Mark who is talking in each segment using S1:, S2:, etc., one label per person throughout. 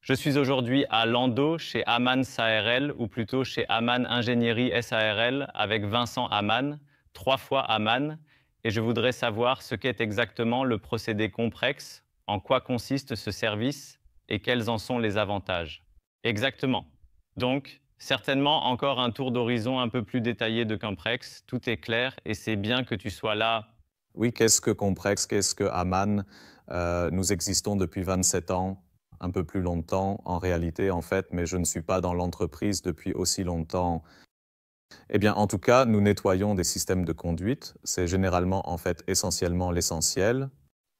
S1: Je suis aujourd'hui à Lando chez Aman SARL ou plutôt chez Aman Ingénierie SARL avec Vincent Aman, 3 fois Aman, et je voudrais savoir ce qu'est exactement le procédé Comprex, en quoi consiste ce service et quels en sont les avantages. Exactement. Donc, certainement encore un tour d'horizon un peu plus détaillé de Comprex, tout est clair et c'est bien que tu sois là.
S2: Oui, qu'est-ce que Comprex, qu'est-ce que Aman? Nous existons depuis 27 ans, un peu plus longtemps en réalité en fait, mais je ne suis pas dans l'entreprise depuis aussi longtemps. Eh bien, en tout cas, nous nettoyons des systèmes de conduite. C'est généralement, en fait, essentiellement l'essentiel.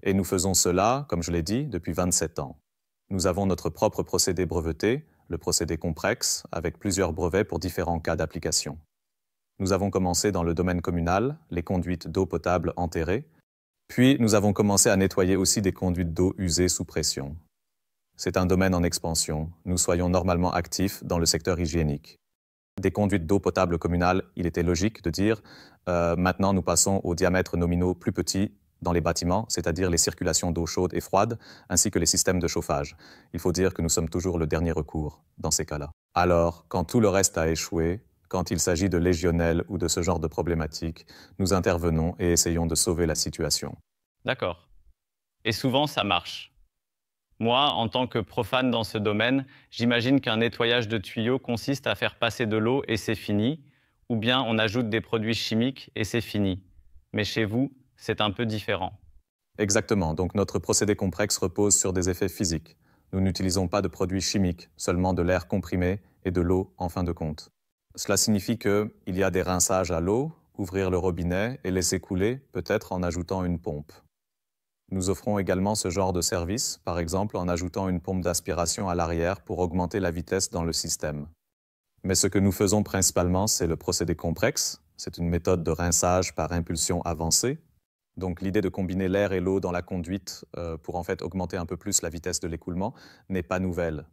S2: Et nous faisons cela, comme je l'ai dit, depuis 27 ans. Nous avons notre propre procédé breveté, le procédé Comprex, avec plusieurs brevets pour différents cas d'application. Nous avons commencé dans le domaine communal, les conduites d'eau potable enterrées, puis nous avons commencé à nettoyer aussi des conduites d'eau usées sous pression. C'est un domaine en expansion. Nous soyons normalement actifs dans le secteur hygiénique. Des conduites d'eau potable communale, il était logique de dire maintenant nous passons aux diamètres nominaux plus petits dans les bâtiments, c'est-à-dire les circulations d'eau chaude et froide, ainsi que les systèmes de chauffage. Il faut dire que nous sommes toujours le dernier recours dans ces cas-là. Alors, quand tout le reste a échoué, quand il s'agit de légionnelles ou de ce genre de problématiques, nous intervenons et essayons de sauver la situation.
S1: D'accord. Et souvent, ça marche. Moi, en tant que profane dans ce domaine, j'imagine qu'un nettoyage de tuyaux consiste à faire passer de l'eau et c'est fini, ou bien on ajoute des produits chimiques et c'est fini. Mais chez vous, c'est un peu différent.
S2: Exactement, donc notre procédé Comprex repose sur des effets physiques. Nous n'utilisons pas de produits chimiques, seulement de l'air comprimé et de l'eau en fin de compte. Cela signifie qu'il y a des rinçages à l'eau, ouvrir le robinet et laisser couler, peut-être en ajoutant une pompe. Nous offrons également ce genre de service, par exemple en ajoutant une pompe d'aspiration à l'arrière pour augmenter la vitesse dans le système. Mais ce que nous faisons principalement, c'est le procédé Comprex. C'est une méthode de rinçage par impulsion avancée. Donc l'idée de combiner l'air et l'eau dans la conduite pour en fait augmenter un peu plus la vitesse de l'écoulement n'est pas nouvelle.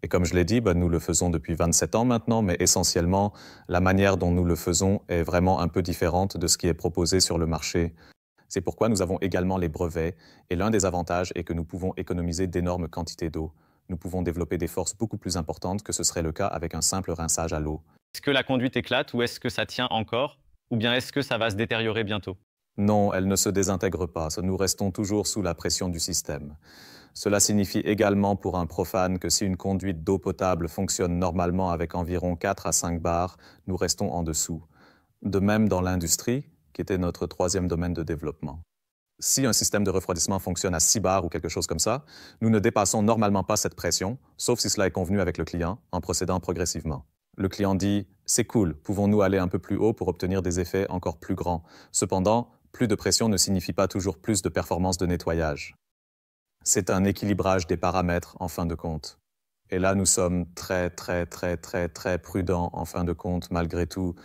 S2: Et comme je l'ai dit, nous le faisons depuis 27 ans maintenant, mais essentiellement, la manière dont nous le faisons est vraiment un peu différente de ce qui est proposé sur le marché. C'est pourquoi nous avons également les brevets, et l'un des avantages est que nous pouvons économiser d'énormes quantités d'eau. Nous pouvons développer des forces beaucoup plus importantes que ce serait le cas avec un simple rinçage à l'eau.
S1: Est-ce que la conduite éclate ou est-ce que ça tient encore? Ou bien est-ce que ça va se détériorer bientôt?
S2: Non, elle ne se désintègre pas, nous restons toujours sous la pression du système. Cela signifie également pour un profane que si une conduite d'eau potable fonctionne normalement avec environ 4 à 5 bars, nous restons en dessous. De même dans l'industrie, qui était notre troisième domaine de développement. Si un système de refroidissement fonctionne à 6 bars ou quelque chose comme ça, nous ne dépassons normalement pas cette pression, sauf si cela est convenu avec le client, en procédant progressivement. Le client dit « c'est cool, pouvons-nous aller un peu plus haut pour obtenir des effets encore plus grands ?» Cependant, plus de pression ne signifie pas toujours plus de performance de nettoyage. C'est un équilibrage des paramètres en fin de compte. Et là, nous sommes très prudents en fin de compte malgré tout.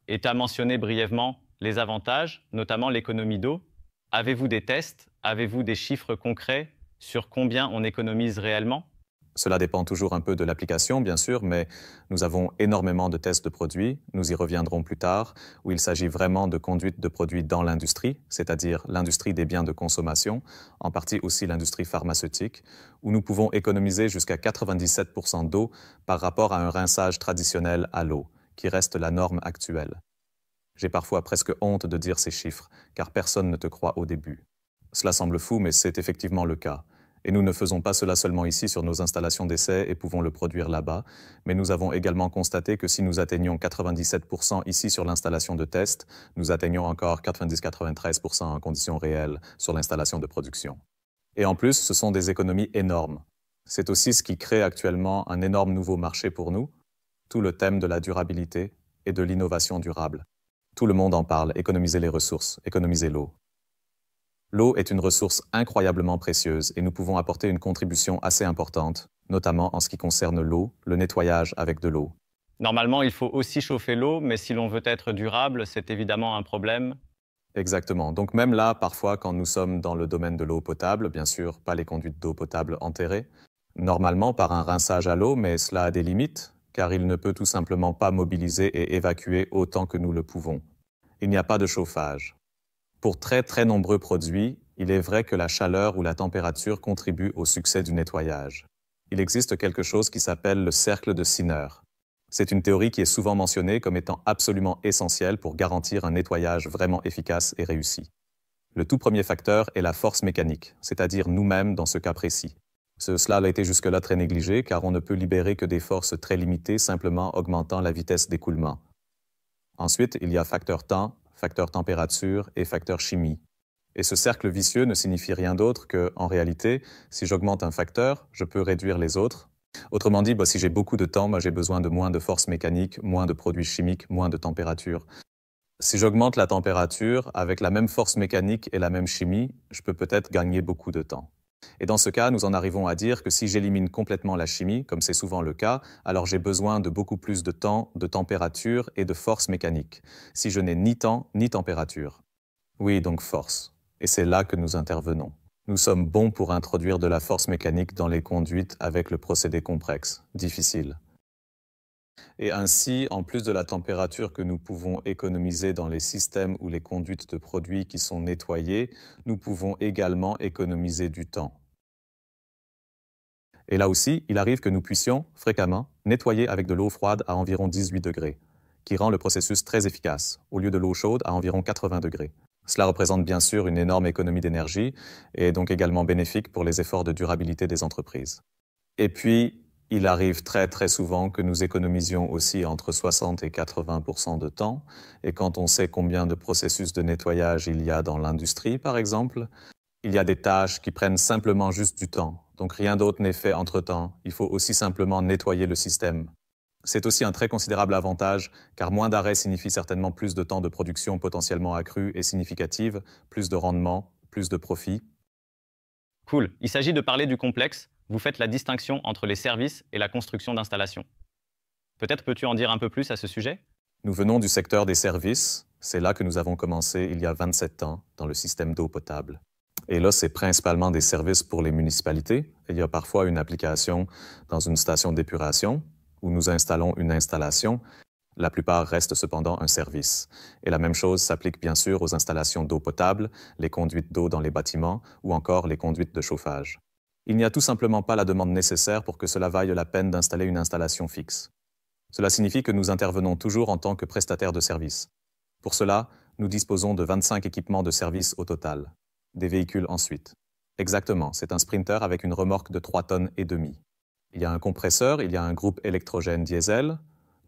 S1: Et tu as mentionné brièvement les avantages, notamment l'économie d'eau. Avez-vous des tests? Avez-vous des chiffres concrets sur combien on économise réellement?
S2: Cela dépend toujours un peu de l'application, bien sûr, mais nous avons énormément de tests de produits, nous y reviendrons plus tard, où il s'agit vraiment de conduite de produits dans l'industrie, c'est-à-dire l'industrie des biens de consommation, en partie aussi l'industrie pharmaceutique, où nous pouvons économiser jusqu'à 97% d'eau par rapport à un rinçage traditionnel à l'eau, qui reste la norme actuelle. J'ai parfois presque honte de dire ces chiffres, car personne ne te croit au début. Cela semble fou, mais c'est effectivement le cas. Et nous ne faisons pas cela seulement ici sur nos installations d'essai et pouvons le produire là-bas, mais nous avons également constaté que si nous atteignons 97% ici sur l'installation de test, nous atteignons encore 90-93% en conditions réelles sur l'installation de production. Et en plus, ce sont des économies énormes. C'est aussi ce qui crée actuellement un énorme nouveau marché pour nous, tout le thème de la durabilité et de l'innovation durable. Tout le monde en parle, économiser les ressources, économiser l'eau. L'eau est une ressource incroyablement précieuse et nous pouvons apporter une contribution assez importante, notamment en ce qui concerne l'eau, le nettoyage avec de l'eau.
S1: Normalement, il faut aussi chauffer l'eau, mais si l'on veut être durable, c'est évidemment un problème.
S2: Exactement. Donc même là, parfois, quand nous sommes dans le domaine de l'eau potable, bien sûr, pas les conduites d'eau potable enterrées, normalement par un rinçage à l'eau, mais cela a des limites, car il ne peut tout simplement pas mobiliser et évacuer autant que nous le pouvons. Il n'y a pas de chauffage. Pour très nombreux produits, il est vrai que la chaleur ou la température contribuent au succès du nettoyage. il existe quelque chose qui s'appelle le cercle de Sinner. C'est une théorie qui est souvent mentionnée comme étant absolument essentielle pour garantir un nettoyage vraiment efficace et réussi. Le tout premier facteur est la force mécanique, c'est-à-dire nous-mêmes dans ce cas précis. Cela a été jusque-là très négligé car on ne peut libérer que des forces très limitées simplement augmentant la vitesse d'écoulement. Ensuite, il y a facteur temps, facteur température et facteur chimie. Et ce cercle vicieux ne signifie rien d'autre que, en réalité, si j'augmente un facteur, je peux réduire les autres. Autrement dit, si j'ai beaucoup de temps, j'ai besoin de moins de force mécanique, moins de produits chimiques, moins de température. Si j'augmente la température avec la même force mécanique et la même chimie, je peux peut-être gagner beaucoup de temps. Et dans ce cas, nous en arrivons à dire que si j'élimine complètement la chimie, comme c'est souvent le cas, alors j'ai besoin de beaucoup plus de temps, de température et de force mécanique, si je n'ai ni temps ni température. Oui, donc force. Et c'est là que nous intervenons. Nous sommes bons pour introduire de la force mécanique dans les conduites avec le procédé complexe, difficile. Et ainsi, en plus de la température que nous pouvons économiser dans les systèmes ou les conduites de produits qui sont nettoyés, nous pouvons également économiser du temps. Et là aussi, il arrive que nous puissions, fréquemment, nettoyer avec de l'eau froide à environ 18 degrés, qui rend le processus très efficace, au lieu de l'eau chaude à environ 80 degrés. Cela représente bien sûr une énorme économie d'énergie et est donc également bénéfique pour les efforts de durabilité des entreprises. Et puis, il arrive très souvent que nous économisions aussi entre 60 et 80% de temps. Et quand on sait combien de processus de nettoyage il y a dans l'industrie, par exemple, il y a des tâches qui prennent simplement juste du temps. Donc rien d'autre n'est fait entre-temps. Il faut aussi simplement nettoyer le système. C'est aussi un très considérable avantage, car moins d'arrêts signifie certainement plus de temps de production potentiellement accrue et significative, plus de rendement, plus de profit.
S1: Cool. Il s'agit de parler du complexe. Vous faites la distinction entre les services et la construction d'installations. Peut-être peux-tu en dire un peu plus à ce sujet?
S2: Nous venons du secteur des services. C'est là que nous avons commencé il y a 27 ans, dans le système d'eau potable. Et là, c'est principalement des services pour les municipalités. Il y a parfois une application dans une station d'épuration, où nous installons une installation. La plupart restent cependant un service. Et la même chose s'applique bien sûr aux installations d'eau potable, les conduites d'eau dans les bâtiments ou encore les conduites de chauffage. Il n'y a tout simplement pas la demande nécessaire pour que cela vaille la peine d'installer une installation fixe. Cela signifie que nous intervenons toujours en tant que prestataire de service. Pour cela, nous disposons de 25 équipements de service au total. Des véhicules ensuite. Exactement, c'est un Sprinter avec une remorque de 3,5 tonnes. Il y a un compresseur, il y a un groupe électrogène diesel.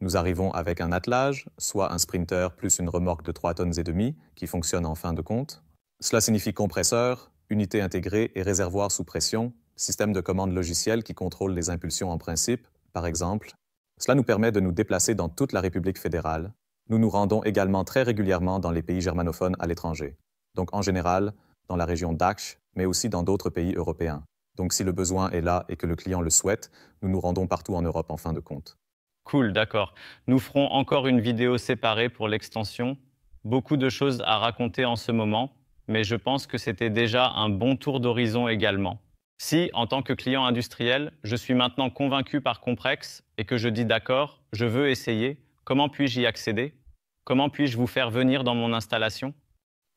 S2: Nous arrivons avec un attelage, soit un Sprinter plus une remorque de 3,5 tonnes qui fonctionne en fin de compte. Cela signifie compresseur, unité intégrée et réservoir sous pression, système de commande logiciel qui contrôle les impulsions en principe, par exemple. Cela nous permet de nous déplacer dans toute la République fédérale. Nous nous rendons également très régulièrement dans les pays germanophones à l'étranger. Donc en général, dans la région DACH, mais aussi dans d'autres pays européens. Donc si le besoin est là et que le client le souhaite, nous nous rendons partout en Europe en fin de compte.
S1: Cool, d'accord. Nous ferons encore une vidéo séparée pour l'extension. Beaucoup de choses à raconter en ce moment, mais je pense que c'était déjà un bon tour d'horizon également. Si, en tant que client industriel, je suis maintenant convaincu par Comprex et que je dis d'accord, je veux essayer, comment puis-je y accéder? Comment puis-je vous faire venir dans mon installation?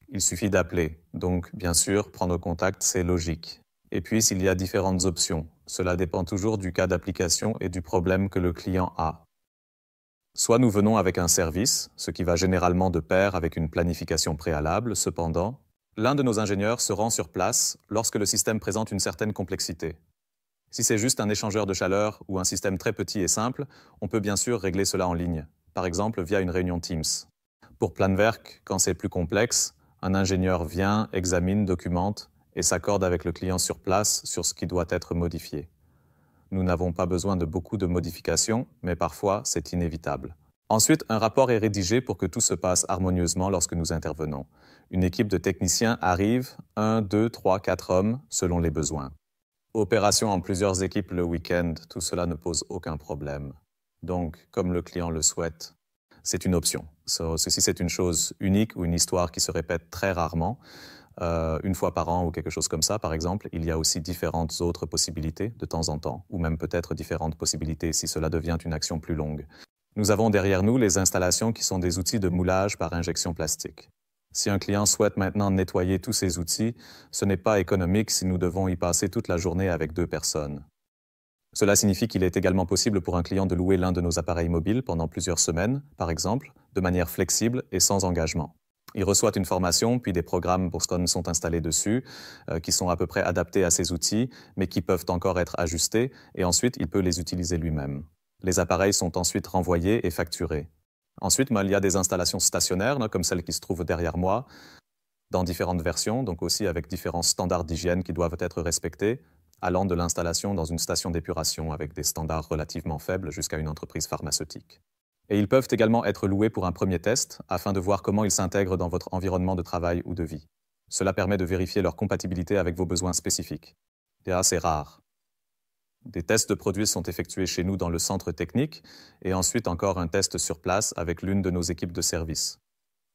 S2: Il suffit d'appeler. Donc, bien sûr, prendre contact, c'est logique. Et puis, il y a différentes options. Cela dépend toujours du cas d'application et du problème que le client a. Soit nous venons avec un service, ce qui va généralement de pair avec une planification préalable. Cependant, l'un de nos ingénieurs se rend sur place lorsque le système présente une certaine complexité. Si c'est juste un échangeur de chaleur ou un système très petit et simple, on peut bien sûr régler cela en ligne, par exemple via une réunion Teams. Pour Planwerk, quand c'est plus complexe, un ingénieur vient, examine, documente et s'accorde avec le client sur place sur ce qui doit être modifié. Nous n'avons pas besoin de beaucoup de modifications, mais parfois c'est inévitable. Ensuite, un rapport est rédigé pour que tout se passe harmonieusement lorsque nous intervenons. Une équipe de techniciens arrive, 1, 2, 3, 4 hommes, selon les besoins. Opération en plusieurs équipes le week-end, tout cela ne pose aucun problème. Donc, comme le client le souhaite, c'est une option. Si c'est une chose unique ou une histoire qui se répète très rarement, une fois par an ou quelque chose comme ça, par exemple, il y a aussi différentes autres possibilités de temps en temps, ou même peut-être différentes possibilités si cela devient une action plus longue. Nous avons derrière nous les installations qui sont des outils de moulage par injection plastique. Si un client souhaite maintenant nettoyer tous ces outils, ce n'est pas économique si nous devons y passer toute la journée avec 2 personnes. Cela signifie qu'il est également possible pour un client de louer l'un de nos appareils mobiles pendant plusieurs semaines, par exemple, de manière flexible et sans engagement. Il reçoit une formation, puis des programmes Boxcon sont installés dessus, qui sont à peu près adaptés à ces outils, mais qui peuvent encore être ajustés, et ensuite il peut les utiliser lui-même. Les appareils sont ensuite renvoyés et facturés. Ensuite, il y a des installations stationnaires, comme celle qui se trouve derrière moi, dans différentes versions, donc aussi avec différents standards d'hygiène qui doivent être respectés, allant de l'installation dans une station d'épuration avec des standards relativement faibles jusqu'à une entreprise pharmaceutique. Et ils peuvent également être loués pour un premier test afin de voir comment ils s'intègrent dans votre environnement de travail ou de vie. Cela permet de vérifier leur compatibilité avec vos besoins spécifiques. C'est assez rare. Des tests de produits sont effectués chez nous dans le centre technique et ensuite encore un test sur place avec l'une de nos équipes de service.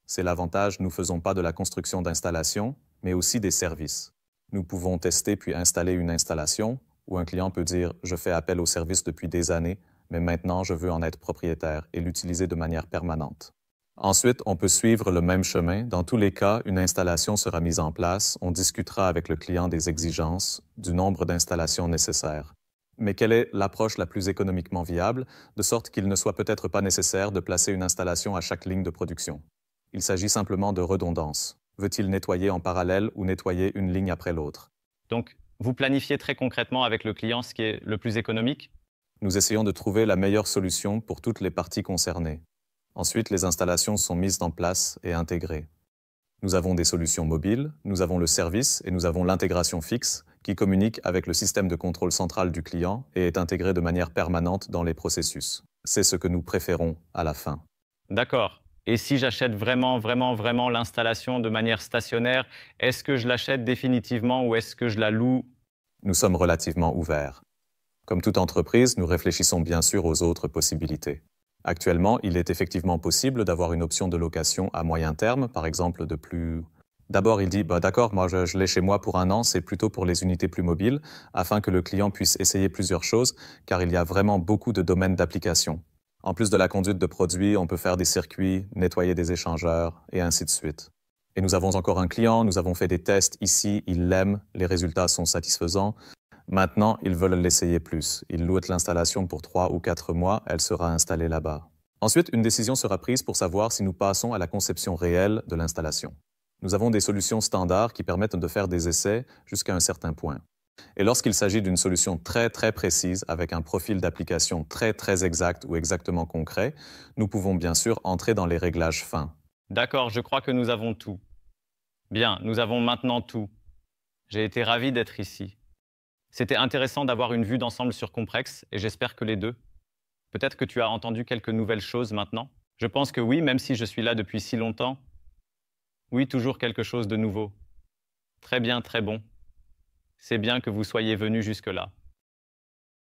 S2: C'est l'avantage, nous ne faisons pas de la construction d'installation, mais aussi des services. Nous pouvons tester puis installer une installation où un client peut dire « je fais appel au service depuis des années, mais maintenant je veux en être propriétaire et l'utiliser de manière permanente ». Ensuite, on peut suivre le même chemin. Dans tous les cas, une installation sera mise en place. On discutera avec le client des exigences, du nombre d'installations nécessaires. Mais quelle est l'approche la plus économiquement viable, de sorte qu'il ne soit peut-être pas nécessaire de placer une installation à chaque ligne de production? Il s'agit simplement de redondance. Veut-il nettoyer en parallèle ou nettoyer une ligne après l'autre?
S1: Donc, vous planifiez très concrètement avec le client ce qui est le plus économique?
S2: Nous essayons de trouver la meilleure solution pour toutes les parties concernées. Ensuite, les installations sont mises en place et intégrées. Nous avons des solutions mobiles, nous avons le service et nous avons l'intégration fixe qui communique avec le système de contrôle central du client et est intégré de manière permanente dans les processus. C'est ce que nous préférons à la fin.
S1: D'accord. Et si j'achète vraiment l'installation de manière stationnaire, est-ce que je l'achète définitivement ou est-ce que je la loue?
S2: Nous sommes relativement ouverts. Comme toute entreprise, nous réfléchissons bien sûr aux autres possibilités. Actuellement, il est effectivement possible d'avoir une option de location à moyen terme, par exemple de plus... D'abord, il dit d'accord, moi je l'ai chez moi pour 1 an, c'est plutôt pour les unités plus mobiles, afin que le client puisse essayer plusieurs choses, car il y a vraiment beaucoup de domaines d'application. En plus de la conduite de produits, on peut faire des circuits, nettoyer des échangeurs, et ainsi de suite. Et nous avons encore un client, nous avons fait des tests ici, il l'aime, les résultats sont satisfaisants. Maintenant, ils veulent l'essayer plus. Ils louent l'installation pour 3 ou 4 mois, elle sera installée là-bas. Ensuite, une décision sera prise pour savoir si nous passons à la conception réelle de l'installation. Nous avons des solutions standards qui permettent de faire des essais jusqu'à un certain point. Et lorsqu'il s'agit d'une solution très précise, avec un profil d'application très exact ou exactement concret, nous pouvons bien sûr entrer dans les réglages fins.
S1: D'accord, je crois que nous avons tout. Bien, nous avons maintenant tout. J'ai été ravi d'être ici. C'était intéressant d'avoir une vue d'ensemble sur Comprex, et j'espère que les deux. Peut-être que tu as entendu quelques nouvelles choses maintenant? Je pense que oui, même si je suis là depuis si longtemps. Oui, toujours quelque chose de nouveau. Très bien, très bon. C'est bien que vous soyez venus jusque-là.